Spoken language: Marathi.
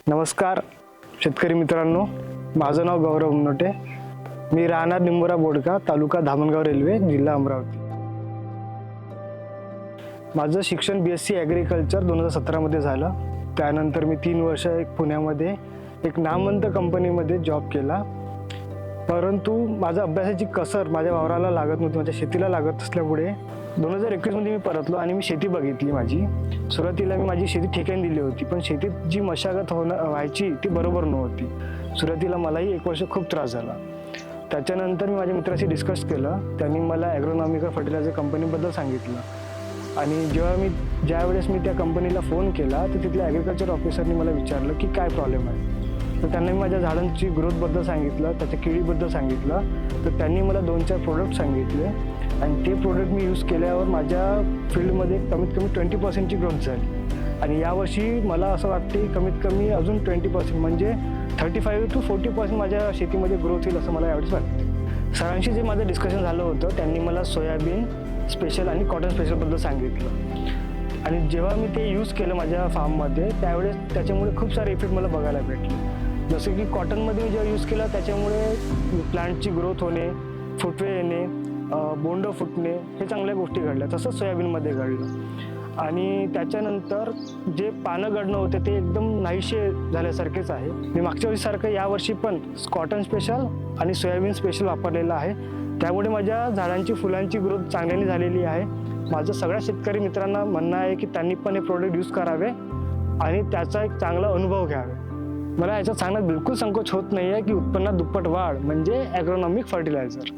नमस्कार शेतकरी मित्रांनो, माझं नाव गौरव उमनोटे. मी राहणार निंबोरा बोडका, तालुका धामणगाव रेल्वे, जिल्हा अमरावती. माझं शिक्षण BSc ॲग्रिकल्चर 2017 मध्ये झालं. त्यानंतर मी 3 वर्ष पुण्यामध्ये एक नामवंत कंपनीमध्ये जॉब केला. परंतु माझा अभ्यासाची कसर माझ्या वावराला लागत नव्हती, माझ्या शेतीला लागत असल्यामुळे 2021 मध्ये मी परतलो आणि मी शेती बघितली माझी. सुरुवातीला मी माझी शेती ठेक्याने दिली होती, पण शेतीत जी मशागत व्हायची ती बरोबर नव्हती. सुरुवातीला मलाही 1 वर्ष खूप त्रास झाला. त्याच्यानंतर मी माझ्या मित्राशी डिस्कस केलं. त्यांनी मला ॲग्रोनॉमिकल फर्टिलायझर कंपनीबद्दल सांगितलं आणि ज्यावेळेस मी त्या कंपनीला फोन केला तर तिथल्या ॲग्रिकल्चर ऑफिसरनी मला विचारलं की काय प्रॉब्लेम आहे. तर त्यांना मी माझ्या झाडांची ग्रोथबद्दल सांगितलं, त्याच्या किडीबद्दल सांगितलं. तर त्यांनी मला 2-4 प्रोडक्ट सांगितले आणि ते प्रोडक्ट मी यूज केल्यावर माझ्या फील्डमध्ये कमीत कमी 20% ग्रोथ झाली. आणि यावर्षी मला असं वाटते की कमीत कमी अजून 20% म्हणजे 35 to 40% माझ्या शेतीमध्ये ग्रोथ होईल असं मला यावेळेस वाटते. सरांशी जे माझं डिस्कशन झालं होतं त्यांनी मला सोयाबीन स्पेशल आणि कॉटन स्पेशलबद्दल सांगितलं आणि जेव्हा मी ते यूज केलं माझ्या फार्ममध्ये त्यावेळेस त्याच्यामुळे खूप सारे इफेक्ट मला बघायला भेटले. जसं की कॉटनमध्ये मी जेव्हा यूज केलं त्याच्यामुळे प्लांटची ग्रोथ होणे, फुटवे येणे, बोंड फुटणे हे चांगल्या गोष्टी घडल्या. तसंच सोयाबीनमध्ये घडलं आणि त्याच्यानंतर जे पानं गळणं होते ते एकदम नाहीसे झाल्यासारखेच आहे. मी मागच्या वर्षीसारखं यावर्षी पण कॉटन स्पेशल आणि सोयाबीन स्पेशल वापरलेलं आहे. त्यामुळे माझ्या झाडांची फुलांची ग्रोथ चांगल्याने झालेली आहे. माझं सगळ्या शेतकरी मित्रांना म्हणणं आहे की त्यांनी पण हे प्रोडक्ट यूज करावे आणि त्याचा एक चांगला अनुभव घ्यावे. मला याच्यात सांगण्यात बिलकुल संकोच होत नाही आहे की उत्पन्नात दुप्पट वाढ म्हणजे ॲग्रोनॉमिक फर्टिलायझर.